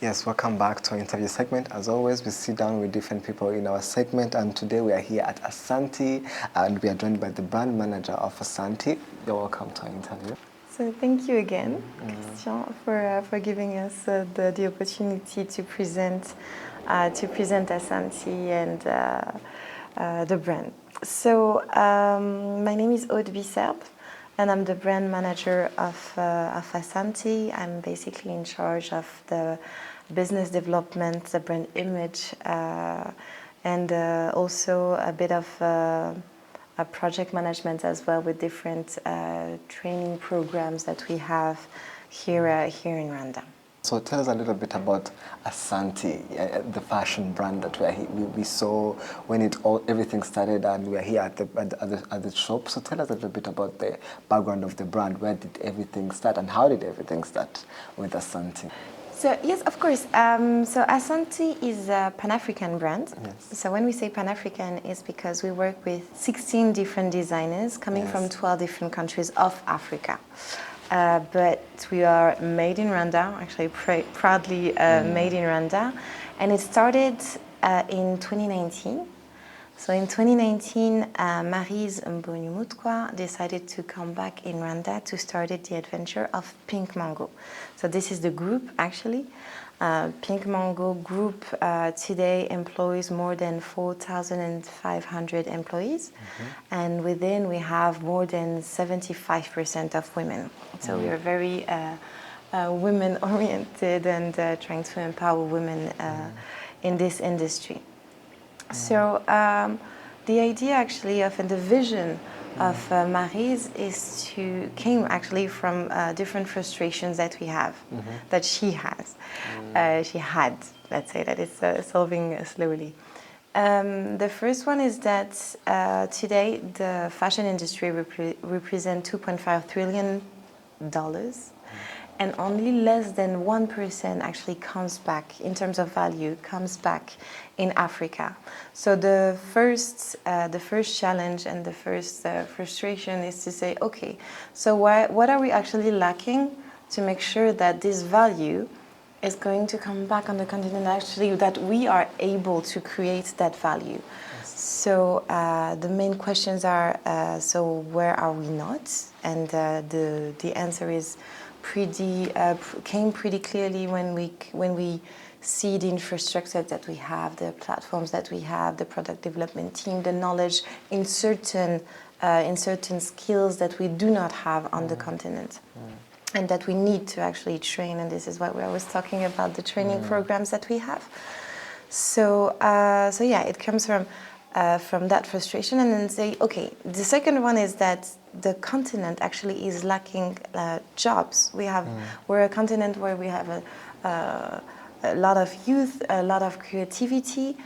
Yes, welcome back to our interview segment. As always, we sit down with different people in our segment, and today we are here at Asante, and we are joined by the brand manager of Asante. You're welcome to our interview. So thank you again, Christian, for giving us the opportunity to present Asante and the brand. So my name is Aude Bisserbe, and I'm the brand manager of Asante. I'm basically in charge of the business development, the brand image, and also a bit of project management as well, with different training programs that we have here in Rwanda. So tell us a little bit about Asante, the fashion brand that we saw when everything started, and we are here at the shop. So tell us a little bit about the background of the brand. Where did everything start, and how did everything start with Asante? So yes, of course. So Asante is a Pan-African brand. Yes. So when we say Pan-African, it's because we work with 16 different designers coming from 12 different countries of Africa. But we are made in Rwanda, actually proudly made in Rwanda. And it started in 2019. So in 2019, Maryse Mbonyumutwa decided to come back in Rwanda to start the adventure of Pink Mango. So this is the group, actually. Pink Mango Group today employs more than 4,500 employees. And within we have more than 75% of women. So we are very women-oriented and trying to empower women in this industry. So the idea actually and the vision of Maryse came actually from different frustrations that we have, that she has. She had, let's say that it's solving slowly. The first one is that today the fashion industry represents $2.5 trillion. And only less than 1% actually comes back, in terms of value, comes back in Africa. So the first challenge and the first frustration is to say, okay, so what are we actually lacking to make sure that this value is going to come back on the continent, actually, that we are able to create that value? Yes. So the main questions are, so where are we not? And the answer is came pretty clearly when we see the infrastructure that we have, the platforms that we have, the product development team, the knowledge in certain skills that we do not have on the continent, and that we need to actually train. And this is why we're always talking about the training programs that we have. So yeah, it comes from that frustration, and then say, okay, the second one is that the continent actually is lacking jobs. We're a continent where we have a lot of youth, a lot of creativity,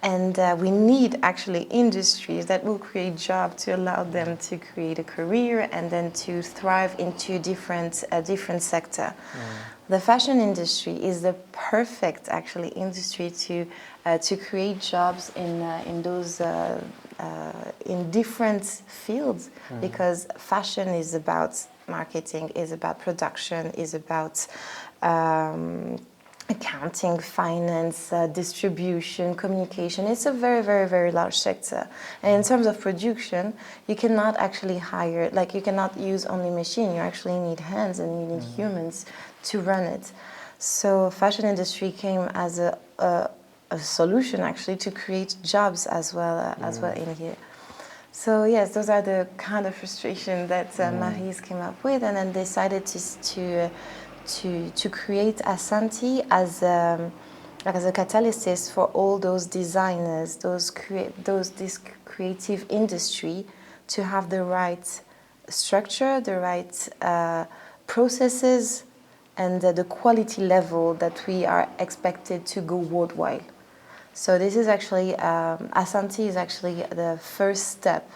and we need actually industries that will create jobs to allow them to create a career and then to thrive into a different sector. The fashion industry is the perfect actually industry to create jobs in those in different fields, because fashion is about marketing, is about production, is about accounting, finance, distribution, communication. It's a very, very, very large sector. And in terms of production, you cannot actually you cannot use only machine. You actually need hands and you need humans to run it. So fashion industry came as a solution actually to create jobs as well in here. So yes, those are the kind of frustration that Maryse came up with, and then decided to create Asante as a catalyst for all those designers, this creative industry, to have the right structure, the right processes, and the quality level that we are expected to go worldwide. So this is actually, Asante is actually the first step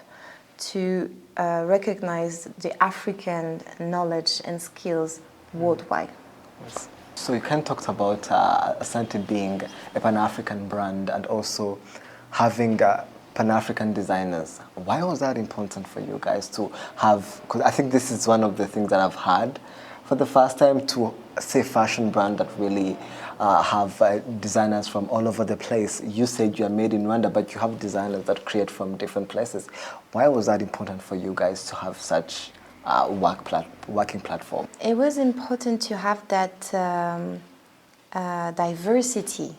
to recognize the African knowledge and skills worldwide. Yes. So you can talk about Asante being a Pan-African brand and also having Pan-African designers. Why was that important for you guys to have? Because I think this is one of the things that I've heard for the first time to say fashion brand that really have designers from all over the place. You said you are made in Rwanda, but you have designers that create from different places. Why was that important for you guys to have such working platform? It was important to have that diversity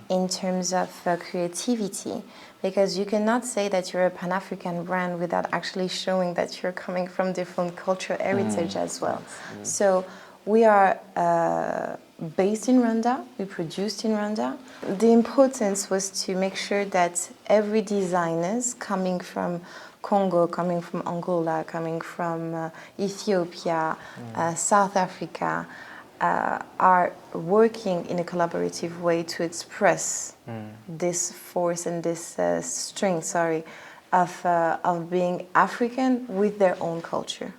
in terms of creativity, because you cannot say that you're a Pan-African brand without actually showing that you're coming from different cultural heritage as well. So we are based in Rwanda, we produced in Rwanda. The importance was to make sure that every designers coming from Congo, coming from Angola, coming from Ethiopia, South Africa, are working in a collaborative way to express this force and this strength, of being African with their own culture.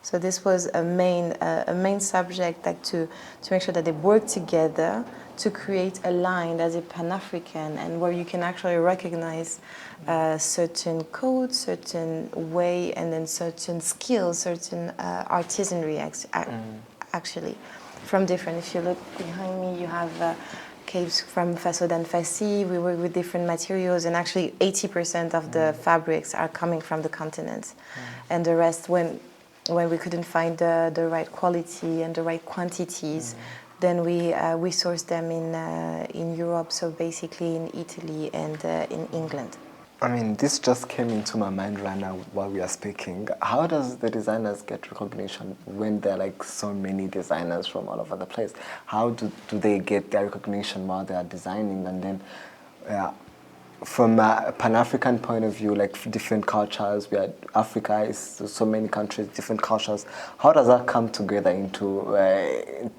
So this was a main subject, like to make sure that they work together to create a line that's a Pan-African, and where you can actually recognize certain codes, certain way, and then certain skills, certain artisanry actually from different. If you look behind me, you have caves from Faso and Fassi. We work with different materials, and actually 80% of the fabrics are coming from the continent, and the rest, when we couldn't find the right quality and the right quantities, then we source them in Europe, so basically in Italy and in England. I mean, this just came into my mind right now while we are speaking. How does the designers get recognition when there are like so many designers from all over the place? How do they get their recognition while they are designing? And then from a Pan-African point of view, like different cultures, Africa is so many countries, different cultures. How does that come together into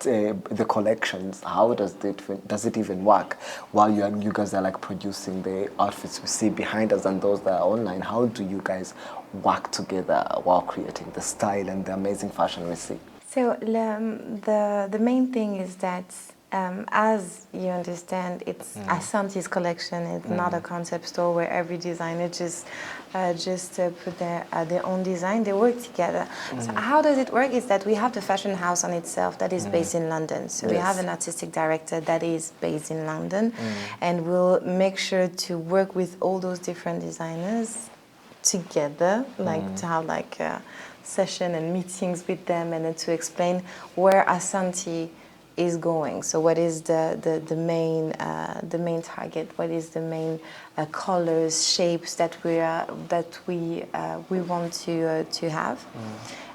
the collections? How does it even work? While you guys are like producing the outfits we see behind us and those that are online, how do you guys work together while creating the style and the amazing fashion we see? So the main thing is that, as you understand, it's Asantee's collection. It's not a concept store where every designer just put their own design. They work together. So how does it work? Is that we have the fashion house on itself that is based in London. So we have an artistic director that is based in London, and we'll make sure to work with all those different designers together, like to have like a session and meetings with them, and then to explain where Asante is going. So what is the main target? What is the main colors, shapes that we want to have?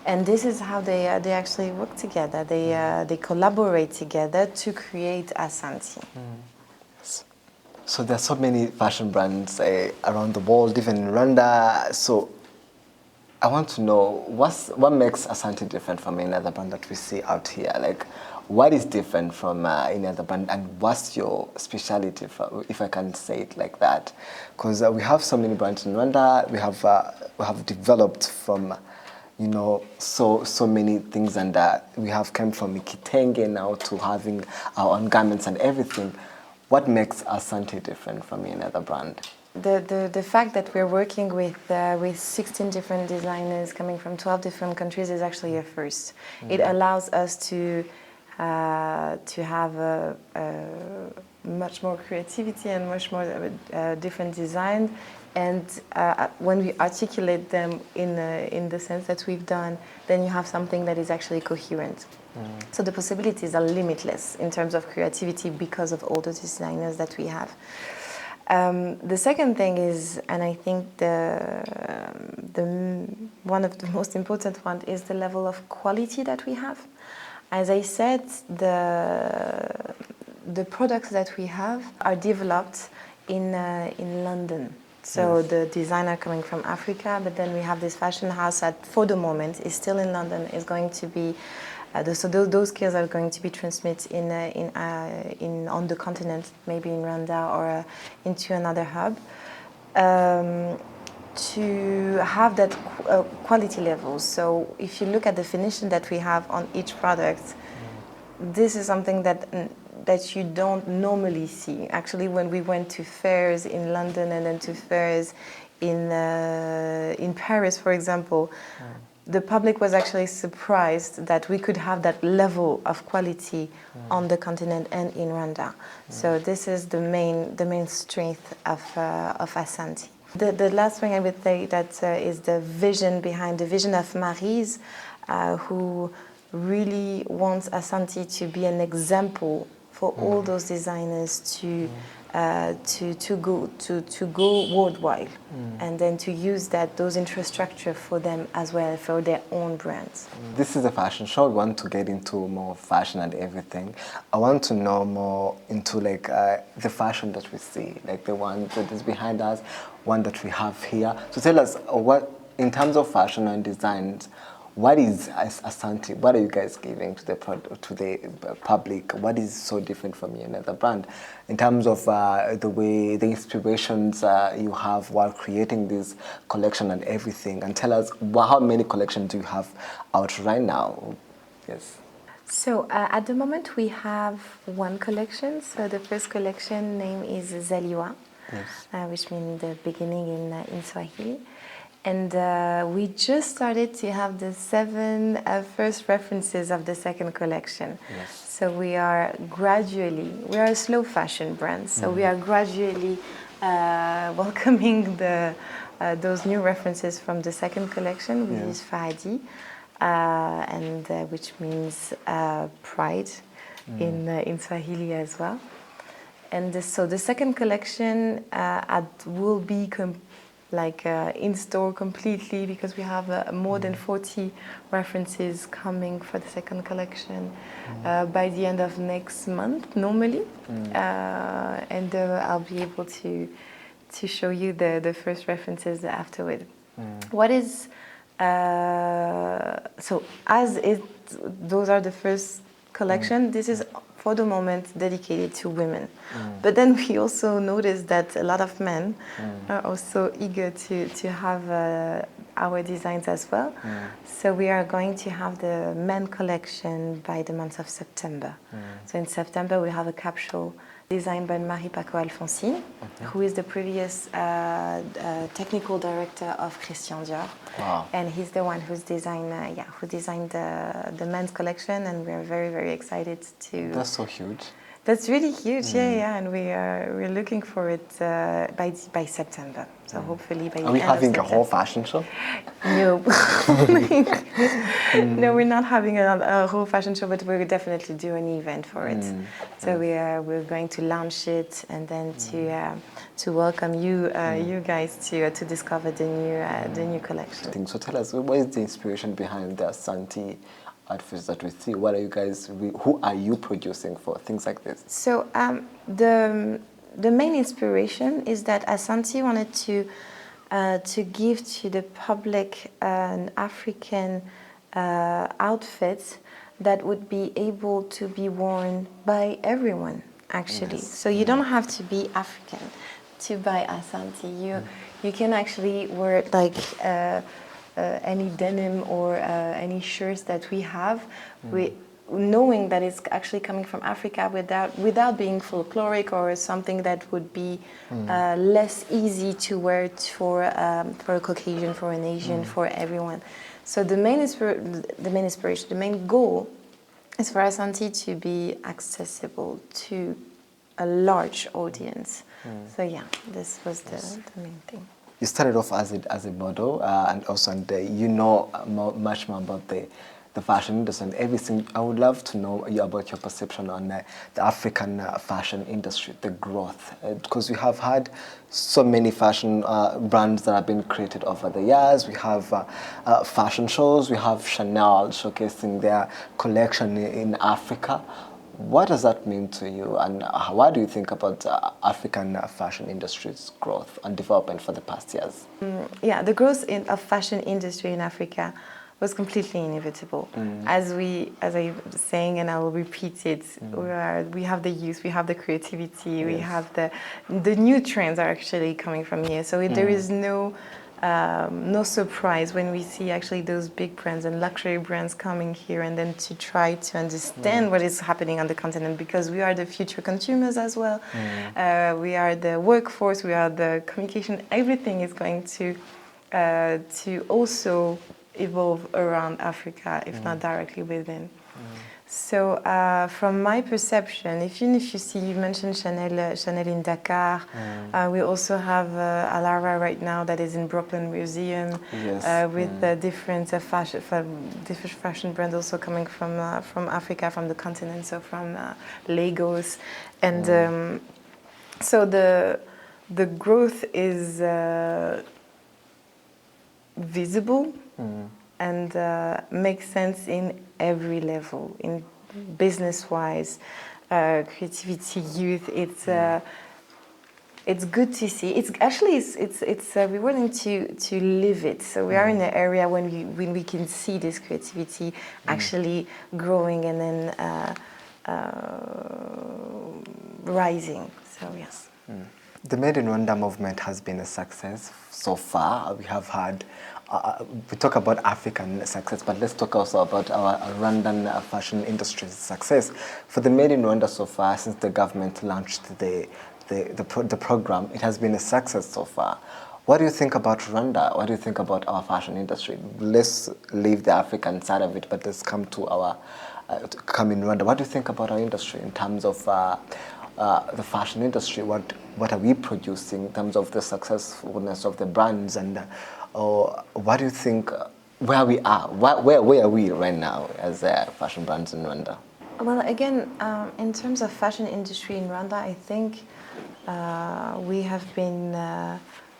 And this is how they actually work together. They collaborate together to create Asante. So there are so many fashion brands around the world, even in Rwanda. So I want to know what makes Asante different from any other brand that we see out here. Like, what is different from any other brand, and what's your speciality, if I can say it like that? Because we have so many brands in Rwanda. We have developed from, so many things, and we have come from Kitenge now to having our own garments and everything. What makes Asante different from any other brand? The fact that we're working with 16 different designers coming from 12 different countries is actually a first. It allows us to have a much more creativity and much more different design, and when we articulate them in the sense that we've done, then you have something that is actually coherent. So the possibilities are limitless in terms of creativity because of all the designers that we have. The second thing is, and I think one of the most important one is the level of quality that we have. As I said, the products that we have are developed in London. So the designer coming from Africa, but then we have this fashion house that, for the moment, is still in London. Is going to be so those skills are going to be transmitted on the continent, maybe in Rwanda or into another hub, to have that quality level. So if you look at the definition that we have on each product, this is something that you don't normally see. Actually, when we went to fairs in London and then to fairs in Paris, for example, the public was actually surprised that we could have that level of quality on the continent and in Rwanda. So this is the main strength of Asante. The last thing I would say that is the vision behind the vision of Maryse, who really wants Asante to be an example for all those designers to go worldwide, and then to use those infrastructure for them as well, for their own brands. This is a fashion show. We want to get into more fashion and everything. I want to know more into like the fashion that we see, like the one that is behind us, one that we have here. So tell us what, in terms of fashion and design, what is Asante? What are you guys giving to the public? What is so different from your other brand in terms of the way, the inspirations you have while creating this collection and everything? And tell us how many collections do you have out right now? Yes. So at the moment we have one collection. So the first collection name is Zaliwa, yes. Which means the beginning in Swahili. And we just started to have the 7 first references of the second collection. Yes. So we are a slow fashion brand, so we are gradually welcoming those new references from the second collection, which is Fahadi, and which means pride in Swahili as well. And so the second collection will be in store completely, because we have more than 40 references coming for the second collection by the end of next month normally, and I'll be able to show you the first references afterward. What is so as those are the first collection, this is for the moment dedicated to women. But then we also noticed that a lot of men are also eager to have our designs as well. So we are going to have the men collection by the month of September. So in September we have a capsule designed by Marie-Paco Alfonsine, who is the previous technical director of Christian Dior. Wow. And he's the one who's designed the men's collection, and we're very, very excited to... That's so huge. That's really huge, yeah, and we're looking for it by September. So hopefully by the end of September. Are we having a whole fashion show? No. No, we're not having a whole fashion show, but we'll definitely do an event for it. So we're going to launch it, and then to welcome you guys to discover the new collection. So tell us, what is the inspiration behind the Asante outfits that we see? What are you guys? Who are you producing for things like this? So the main inspiration is that Asante wanted to give to the public an African outfit that would be able to be worn by everyone, actually. Yes. So you don't have to be African to buy Asante. You can actually wear like any denim or any shirts that we have, knowing that it's actually coming from Africa without being folkloric or something that would be less easy to wear for a Caucasian, for an Asian, for everyone. So the main inspiration, the main goal is for Asante to be accessible to a large audience. So yeah, this was the main thing. You started off as a model, and also you know much more about the fashion industry and everything. I would love to know about your perception on the African fashion industry, the growth, because we have had so many fashion brands that have been created over the years. We have fashion shows. We have Chanel showcasing their collection in Africa. What does that mean to you, and what do you think about African fashion industry's growth and development for the past years? Yeah, the growth of fashion industry in Africa was completely inevitable. As I was saying, and I will repeat it, we have the youth, we have the creativity, we have the new trends are actually coming from here. So there is no surprise when we see actually those big brands and luxury brands coming here, and then to try to understand what is happening on the continent, because we are the future consumers as well. We are the workforce, we are the communication. Everything is going to also evolve around Africa, if not directly within. So from my perception, even if you see, you mentioned Chanel in Dakar, we also have Alara right now that is in Brooklyn Museum, Yes. with different fashion brands also coming from Africa, from the continent, so from Lagos, and so the growth is visible and makes sense in every level, in business-wise, creativity, youth. It's good to see. It's actually it's rewarding to live it. So we are in an area when we can see this creativity actually growing and then rising. So yes. The Made in Rwanda movement has been a success so far. We have had, we talk about African success, but let's talk also about our Rwandan fashion industry's success. For the Made in Rwanda so far, since the government launched the program, it has been a success so far. What do you think about Rwanda? What do you think about our fashion industry? Let's leave the African side of it, but let's come to our, come in Rwanda. What do you think about our industry in terms of the fashion industry? What are we producing in terms of the successfulness of the brands, and what do you think where we are? Where are we right now as fashion brands in Rwanda? Well, again, in terms of fashion industry in Rwanda, I think we have been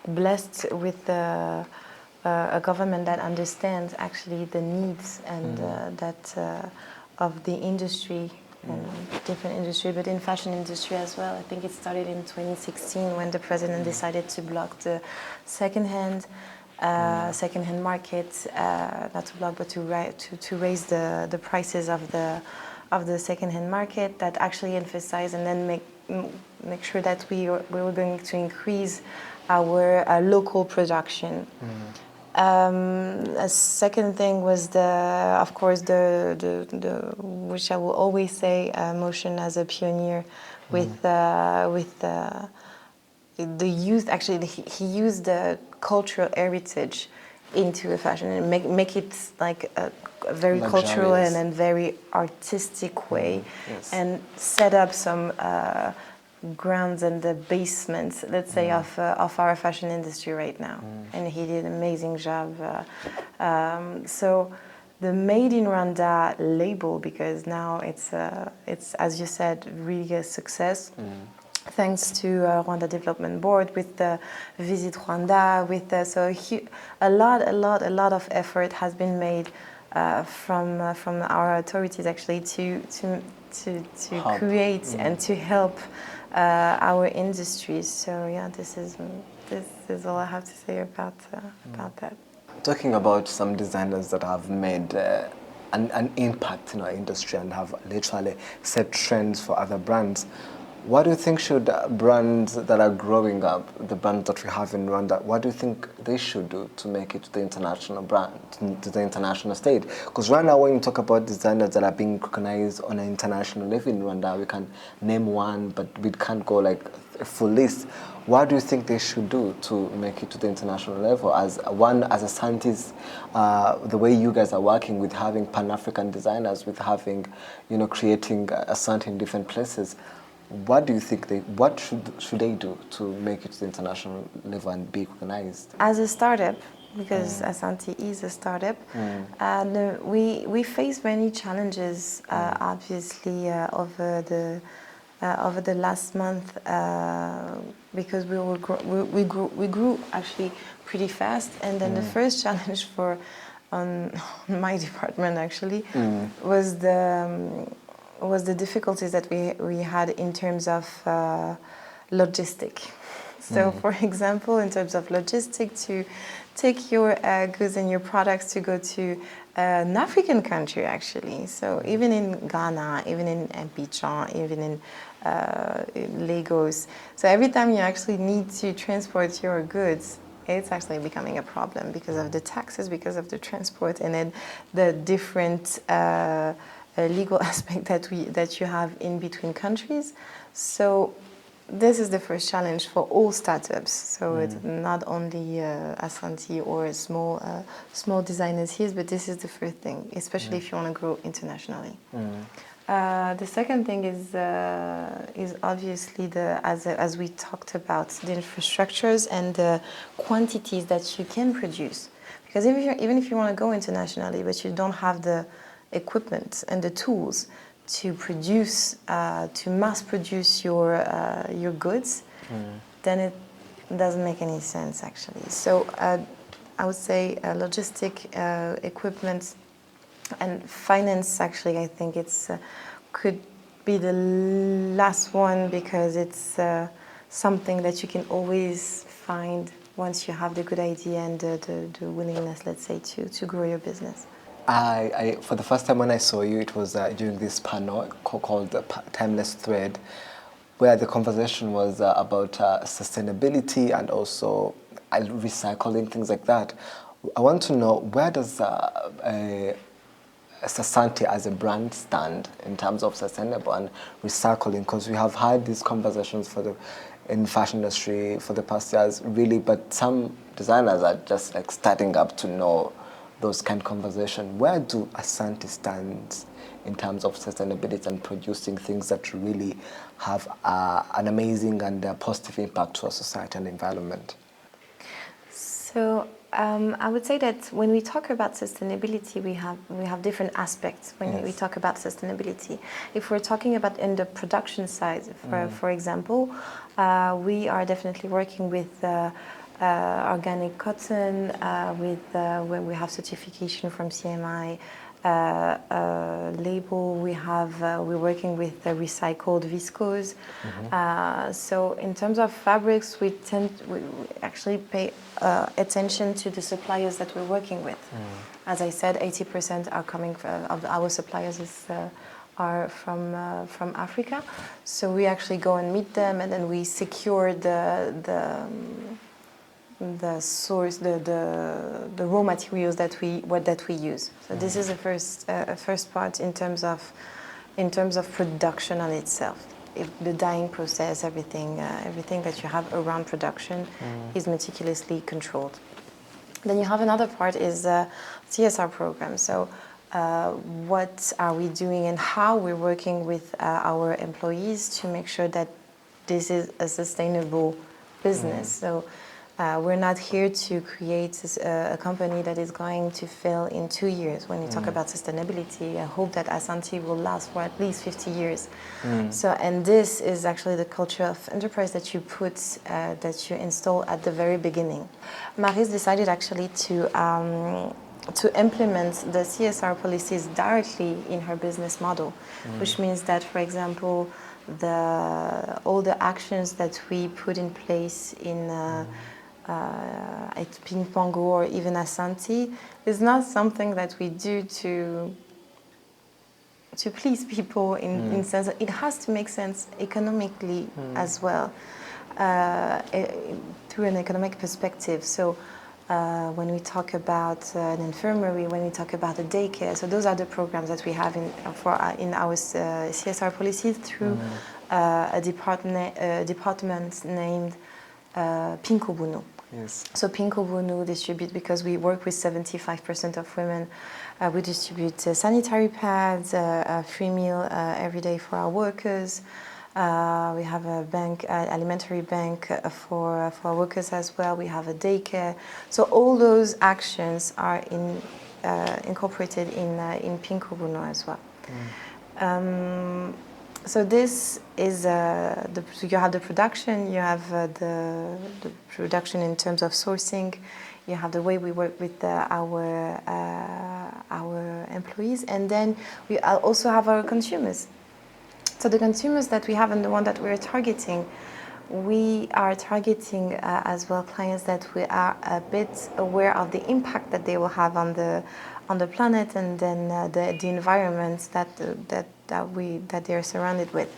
blessed with a government that understands actually the needs and that of the industry. And different industry, but in fashion industry as well. I think it started in 2016 when the president decided to block the second-hand market, not to block, but to raise the prices of the second-hand market. That actually emphasized and then make sure that we were going to increase our local production. A second thing was of course the which I will always say motion as a pioneer with the youth. Actually, he used the cultural heritage into a fashion and make it like a very cultural and then very artistic way, and set up some grounds and the basements, let's say, of our fashion industry right now. And he did an amazing job. So the Made in Rwanda label, because now it's as you said, really a success. Thanks to Rwanda Development Board with the Visit Rwanda, with a lot of effort has been made from our authorities actually to create and to help our industries. So yeah, this is all I have to say about that. Talking about some designers that have made an impact in our industry and have literally set trends for other brands, what do you think should brands that are growing up, the brands that we have in Rwanda, what do you think they should do to make it to the international to the international stage? Because right now, when you talk about designers that are being recognized on an international level in Rwanda, we can name one, but we can't go like a full list. What do you think they should do to make it to the international level? As Asantee's, the way you guys are working with having Pan-African designers, with having, creating Asante in different places. What do you think what should they do to make it to the international level and be recognized? As a startup, because Asante is a startup, and we face many challenges, obviously, over the last month, because we grew actually pretty fast, and then the first challenge on my department actually was the difficulties that we had in terms of logistic. So, for example, in terms of logistic, to take your goods and your products to go to an African country, actually. So even in Ghana, even in Abidjan, even in Lagos. So every time you actually need to transport your goods, it's actually becoming a problem because of the taxes, because of the transport, and then the different legal aspect that you have in between countries. So this is the first challenge for all startups. So it's not only Asantii or small designers here, but this is the first thing, especially if you want to grow internationally. The second thing is obviously as we talked about, the infrastructures and the quantities that you can produce. Because even if you want to go internationally, but you don't have the equipment and the tools to produce, to mass produce your goods, then it doesn't make any sense actually. So I would say logistic equipment and finance actually, I think it's could be the last one, because it's something that you can always find once you have the good idea and the willingness, let's say, to grow your business. For the first time when I saw you, it was during this panel called the Timeless Thread, where the conversation was about sustainability and also recycling, things like that. I want to know, where does Asante as a brand stand in terms of sustainable and recycling? Because we have had these conversations in the fashion industry for the past years, really, but some designers are just like starting up to know those kind of conversation. Where do Asante stand in terms of sustainability and producing things that really have an amazing and positive impact to our society and environment? So I would say that when we talk about sustainability, we have different aspects when we talk about sustainability. If we're talking about in the production side, for example, we are definitely working with organic cotton, where we have certification from CMI, label. We're working with recycled viscose. So in terms of fabrics, we actually pay attention to the suppliers that we're working with. As I said, 80% are coming of our suppliers are from Africa. So we actually go and meet them, and then we secure the source, the raw materials that we use. So this is the first part in terms of production on itself. If the dyeing process, everything that you have around production is meticulously controlled. Then you have another part is CSR program. So what are we doing and how we're working with our employees to make sure that this is a sustainable business. So we're not here to create a company that is going to fail in 2 years. When you talk about sustainability, I hope that Asante will last for at least 50 years. So, and this is actually the culture of enterprise that you install at the very beginning. Maryse decided actually to implement the CSR policies directly in her business model, which means that, for example, all the actions that we put in place at Ping Pongo or even Asante is not something that we do to please people in sense that it has to make sense economically as well, through an economic perspective. So when we talk about an infirmary, when we talk about a daycare, so those are the programs that we have in our CSR policies through a department named Pinkobunu. Yes. So Pinkobunu distribute, because we work with 75% of women, we distribute sanitary pads, free meal every day for our workers. We have a bank, alimentary bank for our workers as well. We have a daycare. So all those actions are incorporated in Pinkobunu as well. So this is so you have the production, you have the production in terms of sourcing, you have the way we work with our employees, and then we also have our consumers. So the consumers that we have and the one that we're targeting, we are targeting as well clients that we are a bit aware of the impact that they will have on the planet, and then the environment that they are surrounded with.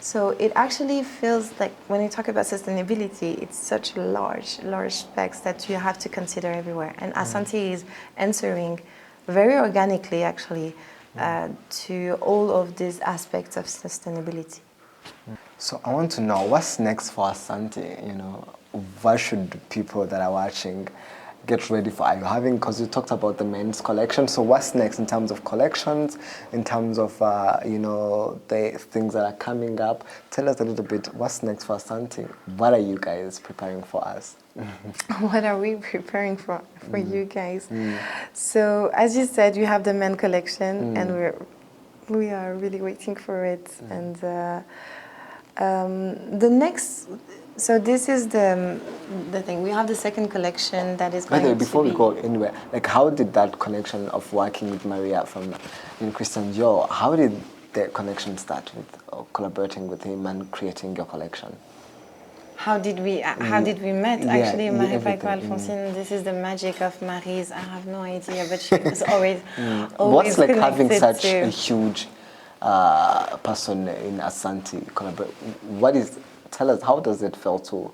So it actually feels like when you talk about sustainability, it's such large specs that you have to consider everywhere. And Asante is answering very organically, actually, to all of these aspects of sustainability. So I want to know what's next for Asante. You know, what should people that are watching get ready for? Are you having? Because you talked about the men's collection. So what's next in terms of collections, in terms of you know, the things that are coming up? Tell us a little bit. What's next for Asante? What are you guys preparing for us? What are we preparing for you guys? So as you said, you have the men collection, and we are really waiting for it. And the next, so this is the thing. We have the second collection that is By going the way, to before we be. go anywhere, like how did that connection of working with Maria from in Christian Dior, how did the connection start with collaborating with him and creating your collection? How did we met? Yeah, Actually, Marie everything. Paco Alphonsine, this is the magic of Marie's. I have no idea, but she was always What's like having connected such to. a huge person in Asante collaborate? What is? Tell us, how does it feel to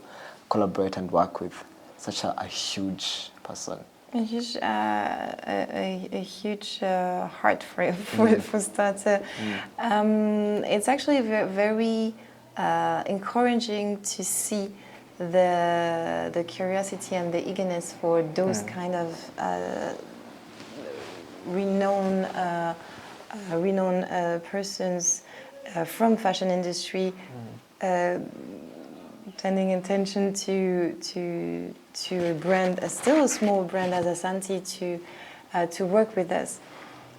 collaborate and work with such a huge person? A huge heart for starter. It's actually very encouraging to see the curiosity and the eagerness for those kind of renowned persons from fashion industry paying attention to a brand, still a small brand as Asantii, to work with us.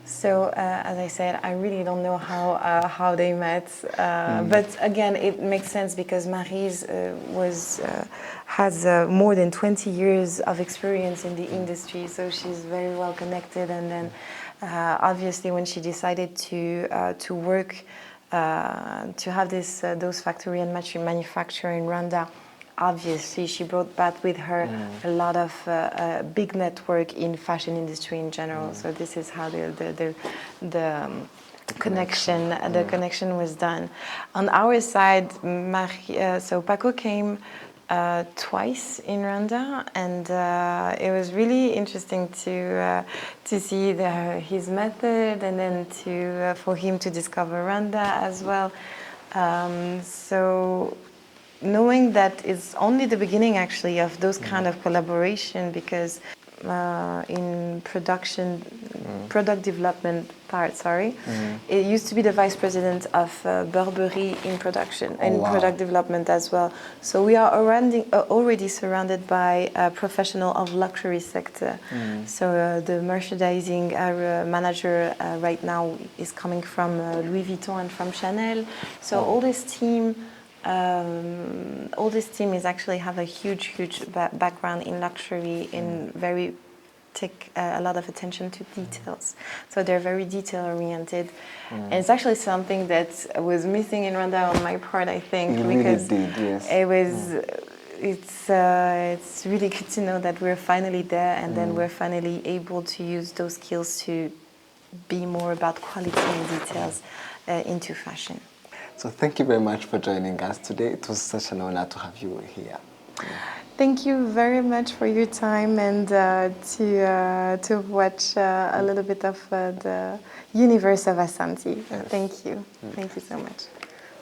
So as I said, I really don't know how they met, but again, it makes sense because Marie's has more than 20 years of experience in the industry, so she's very well connected. And then obviously, when she decided to work. To have those factory and manufacture in Rwanda, obviously she brought back with her a lot of big network in fashion industry in general. So this is how the connection was done. On our side, so Paco came twice in Rwanda, and it was really interesting to see his method, and then for him to discover Rwanda as well. So knowing that it's only the beginning actually of those kind of collaboration, because in product development part, it used to be the vice president of Burberry in production and product development as well. So we are already surrounded by a professional of luxury sector. So the merchandising manager right now is coming from Louis Vuitton and from Chanel. So all this team is actually have a huge background in luxury, in very take a lot of attention to details. So they're very detail oriented, and it's actually something that was missing in Rwanda on my part, I think, because really did, yes. it was. It's really good to know that we're finally there, and then we're finally able to use those skills to be more about quality and details into fashion. So thank you very much for joining us today. It was such an honor to have you here. Thank you very much for your time and to watch a little bit of the universe of Asante. Yes. Thank you. Thank you so much.